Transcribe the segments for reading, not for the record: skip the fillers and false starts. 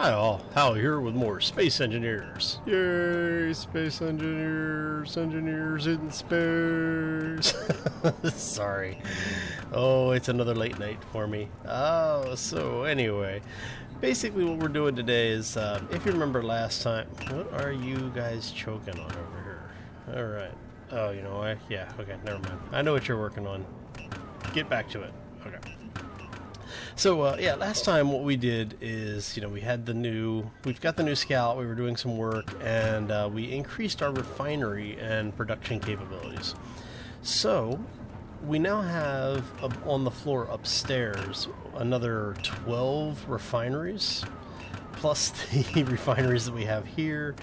Hi all, Hal here with more Space Engineers. Yay, Space Engineers, engineers in space. Sorry. Oh, it's another late night for me. Oh, so anyway, basically what we're doing today is, if you remember last time, what are you guys choking on over here? Alright. Oh, you know what? Yeah, okay, never mind. I know what you're working on. Get back to it. Okay. So yeah, last time what we did is, we've got the new Scout, we were doing some work, and we increased our refinery and production capabilities. So we now have on the floor upstairs another 12 refineries, plus the refineries that we have here.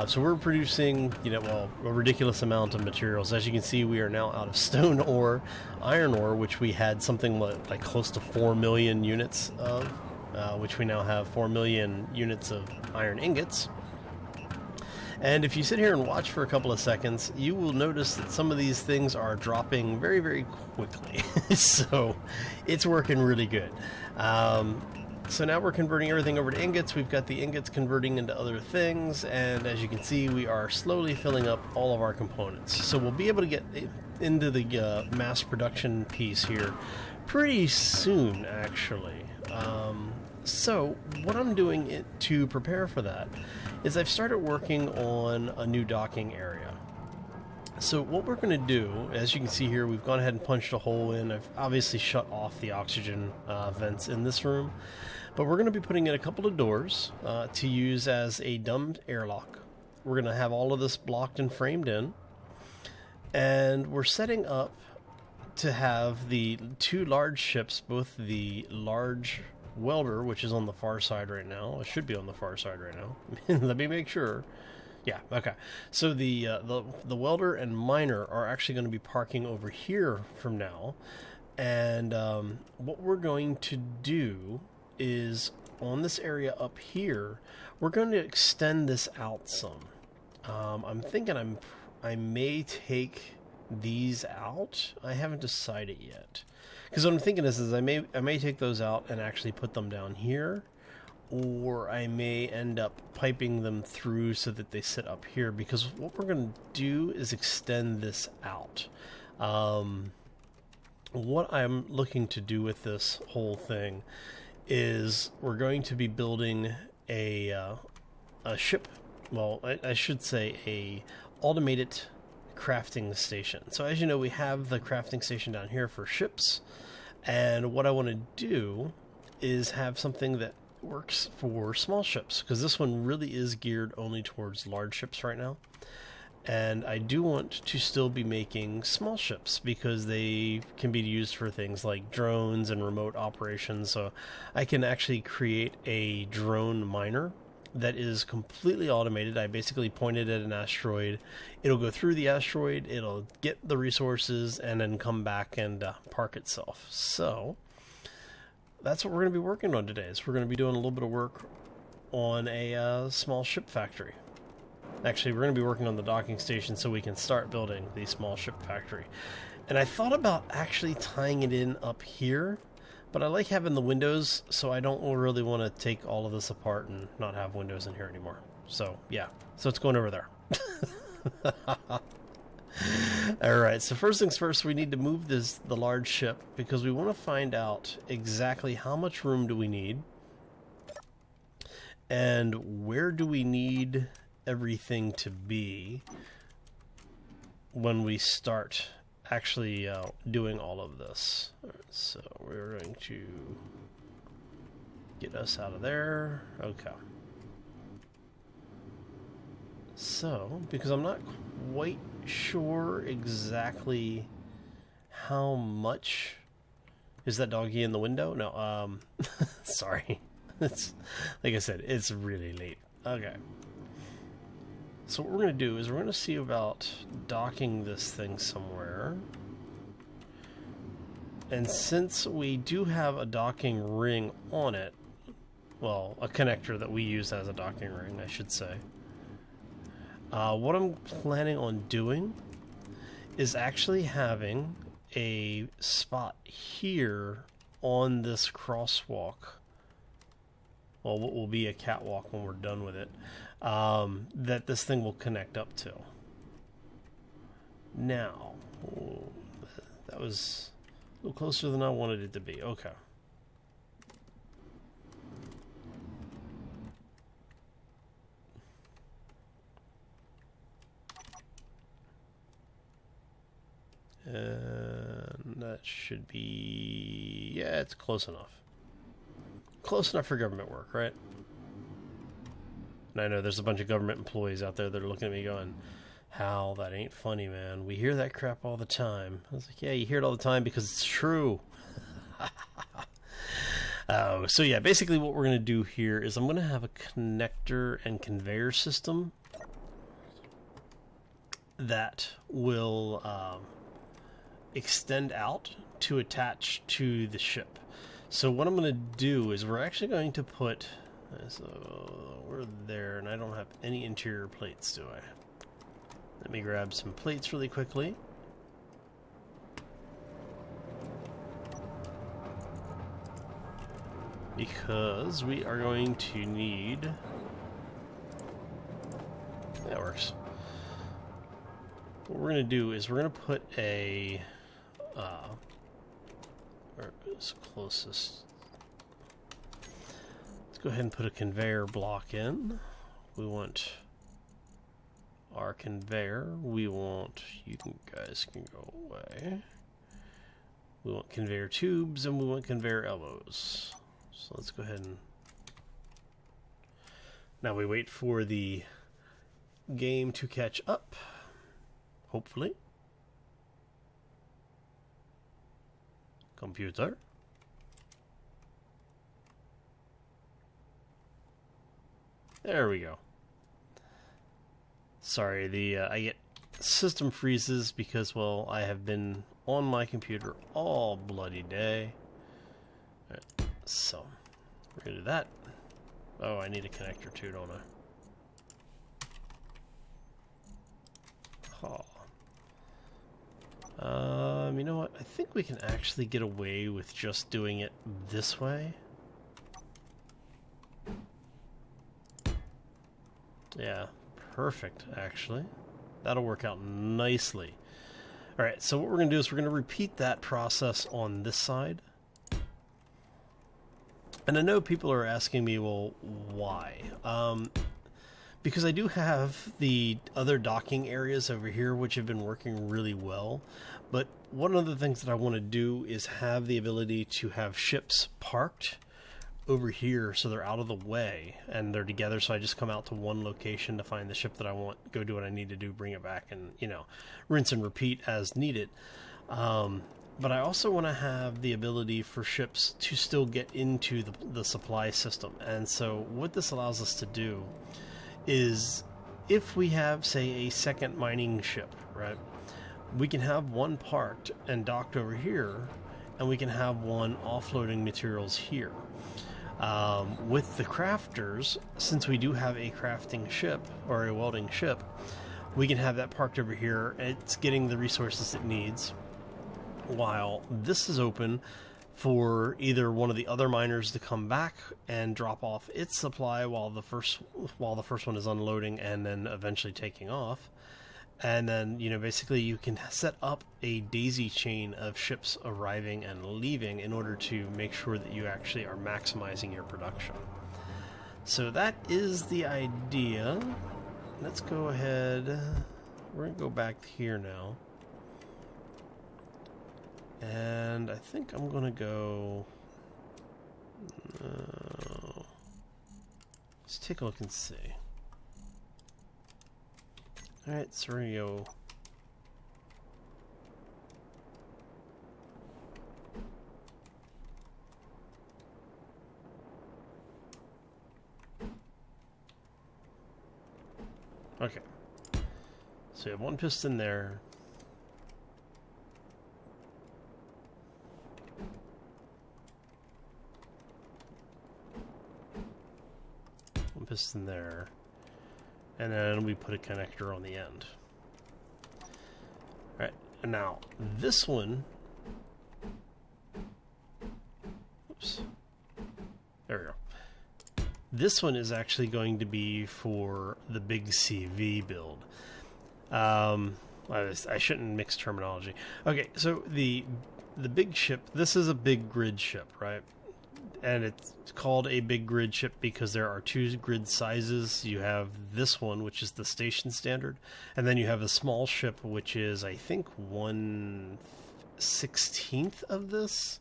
So we're producing, a ridiculous amount of materials. As you can see, we are now out of stone ore, iron ore, which we had something like close to 4 million units of, which we now have 4 million units of iron ingots. And if you sit here and watch for a couple of seconds, you will notice that some of these things are dropping very, very quickly. So it's working really good. So now we're converting everything over to ingots. We've got the ingots converting into other things, and as you can see, we are slowly filling up all of our components. So we'll be able to get into the mass production piece here pretty soon, actually. So what I'm doing to prepare for that is I've started working on a new docking area. So what we're going to do, as you can see here, we've gone ahead and punched a hole in. I've obviously shut off the oxygen vents in this room, but we're going to be putting in a couple of doors to use as a dumb airlock. We're going to have all of this blocked and framed in, and we're setting up to have the two large ships, both the large welder, which is on the far side right now. It should be on the far side right now. Let me make sure. Yeah, okay. So the welder and miner are actually going to be parking over here from now. And what we're going to do is, on this area up here, we're going to extend this out some. I'm thinking I may take these out. I haven't decided yet. Because what I'm thinking is I may take those out and actually put them down here. Or I may end up piping them through so that they sit up here, because what we're going to do is extend this out. What I'm looking to do with this whole thing is we're going to be building a ship, well, I should say a automated crafting station. So as you know, we have the crafting station down here for ships, and what I want to do is have something that works for small ships, because this one really is geared only towards large ships right now, and I do want to still be making small ships because they can be used for things like drones and remote operations. So I can actually create a drone miner that is completely automated. I basically point it at an asteroid, it'll go through the asteroid, it'll get the resources, and then come back and park itself. So that's what we're going to be working on today. Is we're going to be doing a little bit of work on a small ship factory. Actually, we're going to be working on the docking station so we can start building the small ship factory. And I thought about actually tying it in up here, but I like having the windows, so I don't really want to take all of this apart and not have windows in here anymore. So yeah, so it's going over there. Alright, so first things first, we need to move the large ship, because we want to find out exactly how much room do we need and where do we need everything to be when we start actually doing all of this. Right, so we're going to get us out of there. Okay. So, because I'm not quite sure exactly how much... Is that doggy in the window? No, sorry. It's, like I said, it's really late. Okay. So what we're going to do is we're going to see about docking this thing somewhere. And since we do have a docking ring on it, well, a connector that we use as a docking ring, I should say, what I'm planning on doing is actually having a spot here on this crosswalk well, what will be a catwalk when we're done with it, that this thing will connect up to. Now, that was a little closer than I wanted it to be. Okay. And that should be, yeah, it's close enough. Close enough for government work, right? And I know there's a bunch of government employees out there that are looking at me going, Hal, that ain't funny, man. We hear that crap all the time. I was like, yeah, you hear it all the time because it's true. So yeah, basically what we're going to do here is I'm going to have a connector and conveyor system that will extend out to attach to the ship. So what I'm going to do is we're actually going to put, so we're there, and I don't have any interior plates, do I? Let me grab some plates really quickly. Because we are going to need, that works. What we're going to do is we're going to put a, where is closest? Let's go ahead and put a conveyor block in. We want our conveyor. We want, you guys can go away. We want conveyor tubes and we want conveyor elbows. So let's go ahead and, now we wait for the game to catch up. Hopefully. Computer. There we go. Sorry, I get system freezes because, well, I have been on my computer all bloody day. All right, so we're gonna do that. Oh, I need a connector too, don't I? Oh. You know what? I think we can actually get away with just doing it this way. Yeah, perfect, actually. That'll work out nicely. Alright, so what we're going to do is we're going to repeat that process on this side. And I know people are asking me, well, why? Because I do have the other docking areas over here which have been working really well, but one of the things that I want to do is have the ability to have ships parked over here so they're out of the way and they're together, so I just come out to one location to find the ship that I want, go do what I need to do, bring it back, and, you know, rinse and repeat as needed. But I also want to have the ability for ships to still get into the supply system. And so what this allows us to do is, if we have, say, a second mining ship, right, we can have one parked and docked over here, and we can have one offloading materials here. With the crafters, since we do have a crafting ship or a welding ship, we can have that parked over here. It's getting the resources it needs, while this is open for either one of the other miners to come back and drop off its supply while the first one is unloading and then eventually taking off. And then, you know, basically you can set up a daisy chain of ships arriving and leaving in order to make sure that you actually are maximizing your production. So that is the idea. Let's go ahead. We're going to go back here now. And I think I'm going to go... let's take a look and see. Alright, so we're going to go... Okay. So we have one piston there. One piston there. And then we put a connector on the end. Alright, and now this one... Oops. There we go. This one is actually going to be for the big CV build. I shouldn't mix terminology. Okay, so the big ship, this is a big grid ship, right? And it's called a big grid ship because there are two grid sizes. You have this one, which is the station standard, and then you have a small ship, which is, I think, 1/16 of this.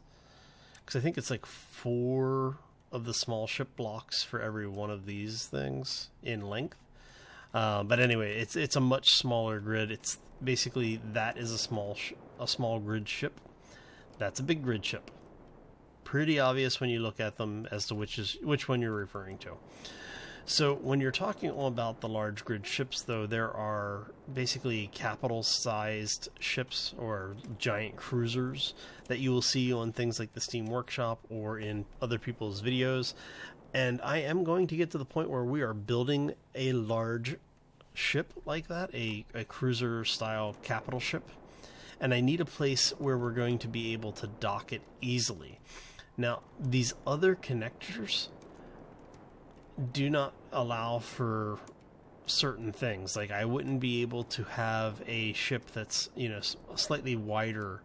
Because I think it's like 4 of the small ship blocks for every one of these things in length. But anyway, it's a much smaller grid. It's basically, that is a small grid ship. That's a big grid ship. Pretty obvious when you look at them as to which one you're referring to. So when you're talking all about the large grid ships, though, there are basically capital-sized ships or giant cruisers that you will see on things like the Steam Workshop or in other people's videos. And I am going to get to the point where we are building a large ship like that, a cruiser-style capital ship. And I need a place where we're going to be able to dock it easily. Now, these other connectors do not allow for certain things. Like, I wouldn't be able to have a ship that's, slightly wider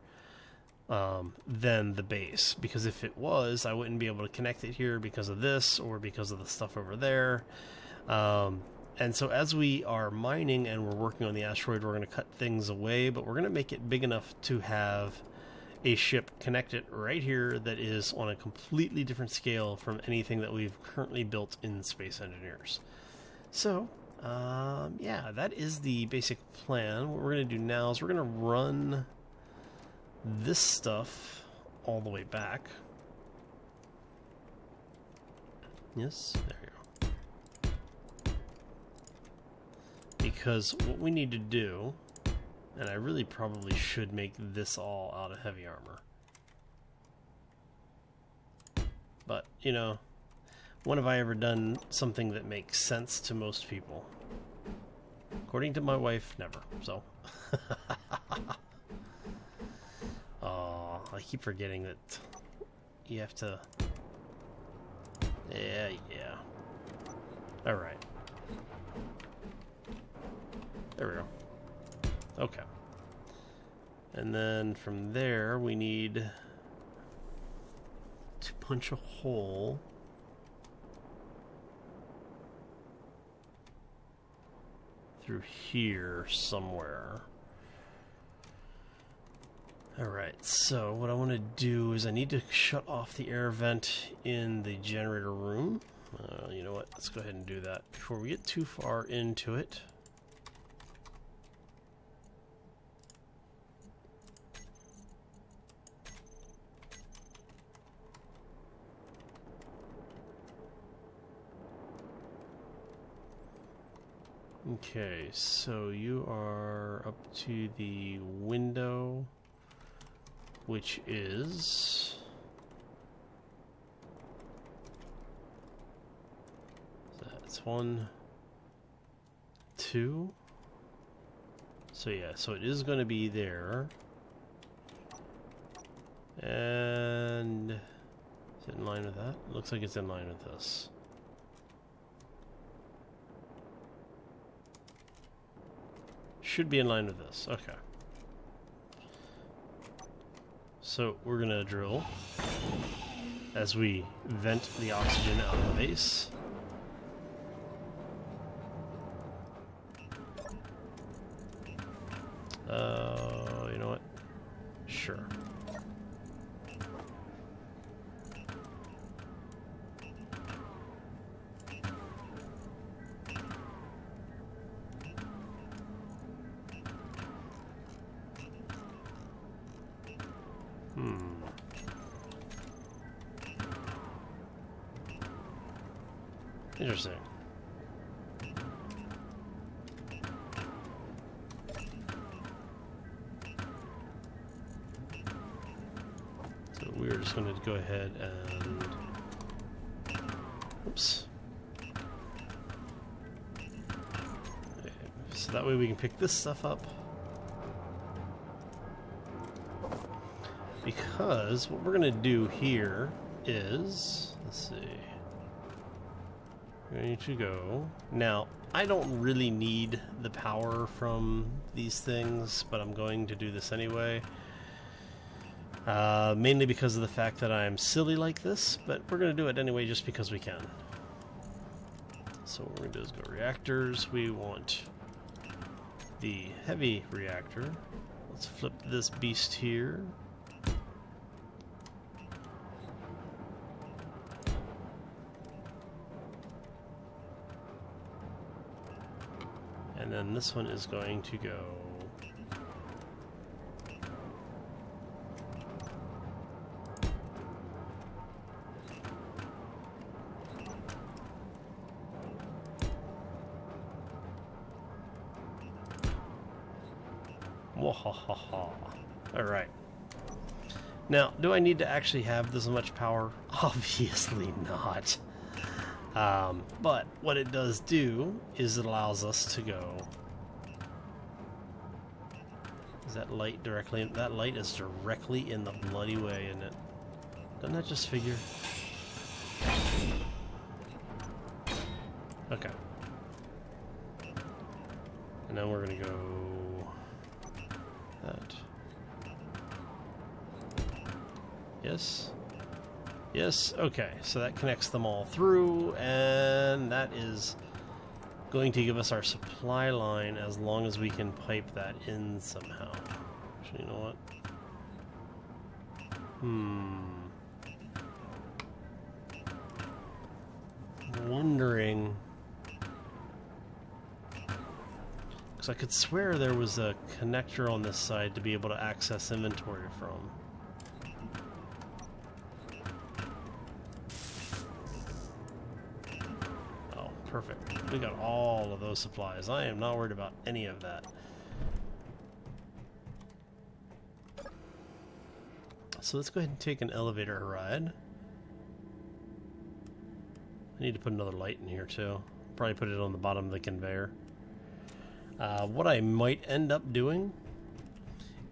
than the base, because if it was, I wouldn't be able to connect it here because of this or because of the stuff over there. And so as we are mining and we're working on the asteroid, we're going to cut things away, but we're going to make it big enough to have a ship connected right here that is on a completely different scale from anything that we've currently built in Space Engineers. So, yeah, that is the basic plan. What we're going to do now is we're going to run this stuff all the way back. Yes, there you go. Because what we need to do, and I really probably should make this all out of heavy armor. But, when have I ever done something that makes sense to most people? According to my wife, never. So. Oh, I keep forgetting that you have to... Yeah. Alright. There we go. Okay. And then from there, we need to punch a hole through here somewhere. Alright, so what I want to do is I need to shut off the air vent in the generator room. You know what? Let's go ahead and do that before we get too far into it. Okay, so you are up to the window, which is... That's 1, 2. So yeah, so it is going to be there. And is it in line with that? It looks like it's in line with this. Should be in line with this. Okay. So we're gonna drill as we vent the oxygen out of the base. You know what? Sure. Interesting. So we're just going to go ahead and... Oops. Okay. So that way we can pick this stuff up. Because what we're going to do here is... Let's see... Ready to go. Now, I don't really need the power from these things, but I'm going to do this anyway. Mainly because of the fact that I'm silly like this, but we're going to do it anyway just because we can. So what we're going to do is go reactors. We want the heavy reactor. Let's flip this beast here. And then this one is going to go Wahahaha. Alright. Now, do I need to actually have this much power? Obviously not. But what it does do is it allows us to go. Is that light directly? That light is directly in the bloody way, isn't it? Doesn't that just figure? Okay. And then we're gonna go that. Yes. Yes, okay, so that connects them all through, and that is going to give us our supply line as long as we can pipe that in somehow. Actually, you know what? I'm wondering, because I could swear there was a connector on this side to be able to access inventory from. Perfect. We got all of those supplies. I am not worried about any of that. So let's go ahead and take an elevator ride. I need to put another light in here too. Probably put it on the bottom of the conveyor. What I might end up doing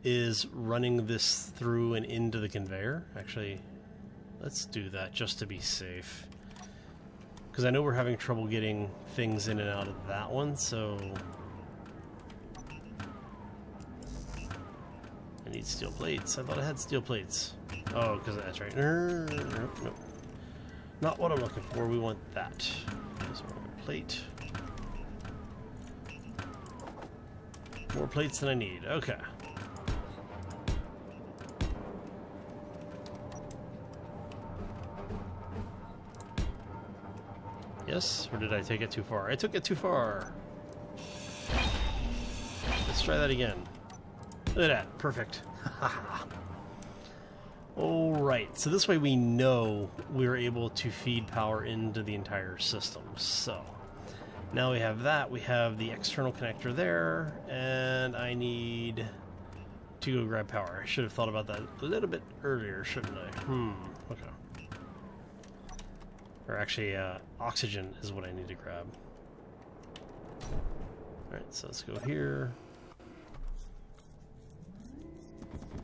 is running this through and into the conveyor. Actually, let's do that just to be safe. Because I know we're having trouble getting things in and out of that one, so... I need steel plates. I thought I had steel plates. Oh, because that's right. Nope. Not what I'm looking for. We want that. This one, plate. More plates than I need. Okay. Yes, or did I take it too far? I took it too far. Let's try that again. Look at that. Perfect. Alright, so this way we know we're able to feed power into the entire system. So, now we have that. We have the external connector there, and I need to go grab power. I should have thought about that a little bit earlier, shouldn't I? Okay. Or actually, oxygen is what I need to grab. Alright, so let's go here.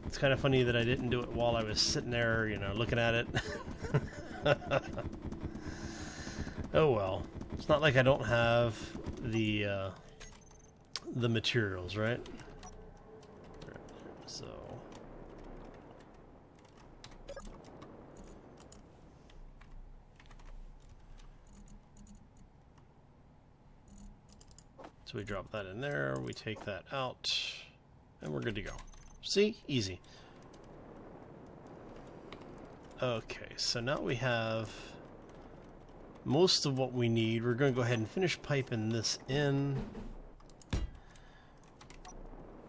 It's kind of funny that I didn't do it while I was sitting there, you know, looking at it. Oh well. It's not like I don't have the materials, right? Alright, so... So we drop that in there, we take that out, and we're good to go. See? Easy. Okay, so now we have most of what we need. We're going to go ahead and finish piping this in.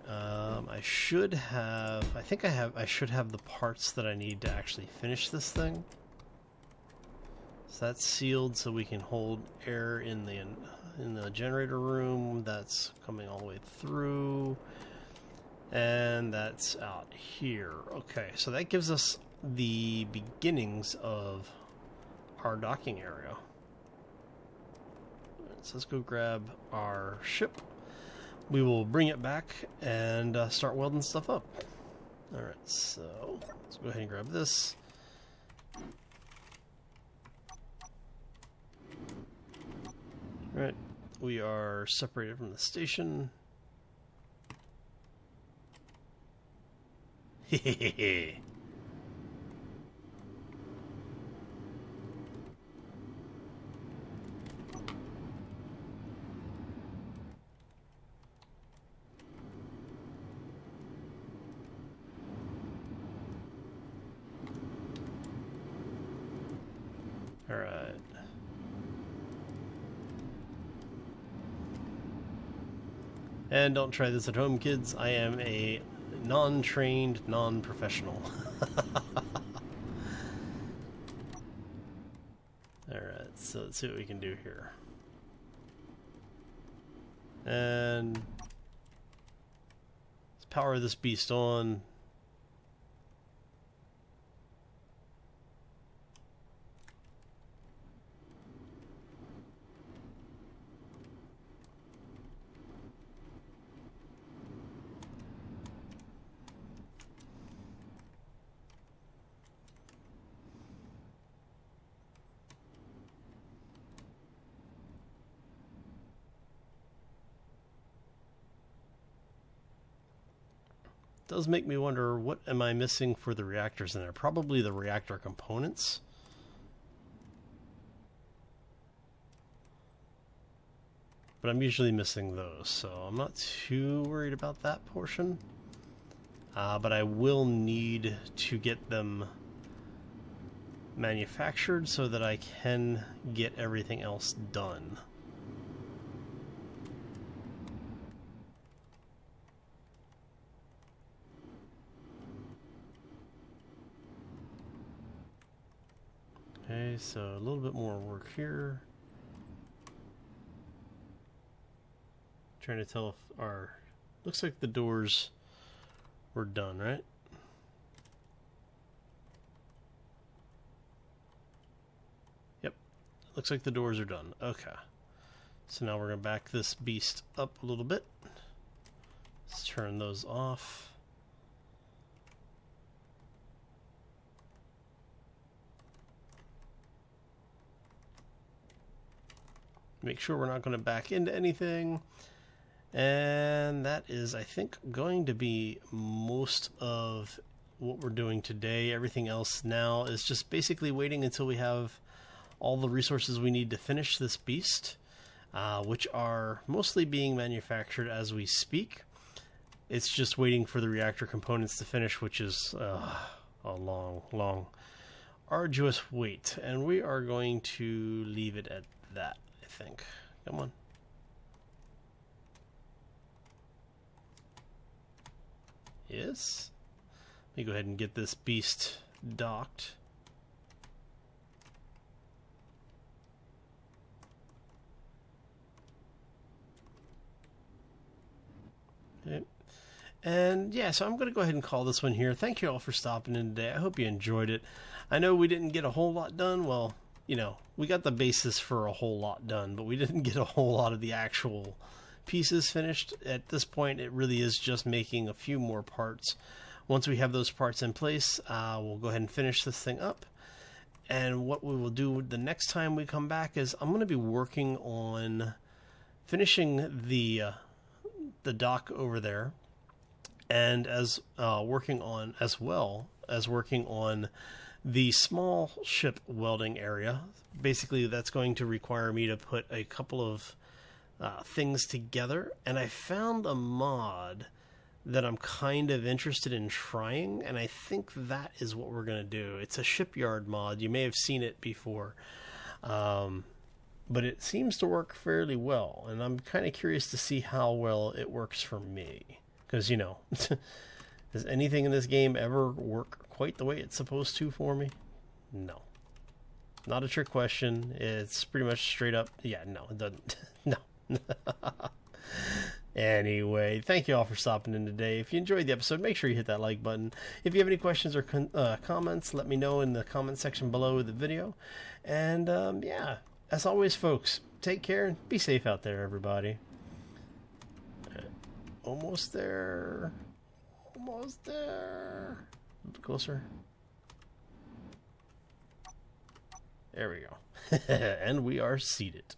I should have, I should have the parts that I need to actually finish this thing. So that's sealed so we can hold air in the generator room. That's coming all the way through. And that's out here. Okay, so that gives us the beginnings of our docking area. Right, so let's go grab our ship. We will bring it back and start welding stuff up. Alright, so let's go ahead and grab this. Alright, we are separated from the station. Hehehe. Alright. And don't try this at home, kids. I am a non-trained, non-professional. Alright, so let's see what we can do here. And let's power this beast on. Does make me wonder, what am I missing for the reactors in there? Probably the reactor components. But I'm usually missing those, so I'm not too worried about that portion. But I will need to get them manufactured so that I can get everything else done. Okay, so a little bit more work here. Trying to tell if our... Looks like the doors were done, right? Yep. Looks like the doors are done. Okay. So now we're going to back this beast up a little bit. Let's turn those off. Make sure we're not going to back into anything. And that is, I think, going to be most of what we're doing today. Everything else now is just basically waiting until we have all the resources we need to finish this beast, which are mostly being manufactured as we speak. It's just waiting for the reactor components to finish, which is a long, arduous wait. And we are going to leave it at that, I think. Come on. Yes. Let me go ahead and get this beast docked. Okay. And yeah, so I'm going to go ahead and call this one here. Thank you all for stopping in today. I hope you enjoyed it. I know we didn't get a whole lot done. Well, you know, we got the basis for a whole lot done, but we didn't get a whole lot of the actual pieces finished. At this point, it really is just making a few more parts. Once we have those parts in place, we'll go ahead and finish this thing up. And what we will do the next time we come back is I'm going to be working on finishing the dock over there, and as working on the small ship welding area. Basically, that's going to require me to put a couple of things together, and I found a mod that I'm kind of interested in trying, and I think that is what we're going to do. It's a shipyard mod. You may have seen it before, but it seems to work fairly well, and I'm kind of curious to see how well it works for me, because, you know, does anything in this game ever work quite the way it's supposed to for me? No. Not a trick question. It's pretty much straight up, yeah, no, it doesn't. No. Anyway, thank you all for stopping in today. If you enjoyed the episode, make sure you hit that like button. If you have any questions or comments, let me know in the comment section below the video. And yeah, as always, folks, take care and be safe out there, everybody. Almost there. Almost there. A little closer. There we go. And we are seated.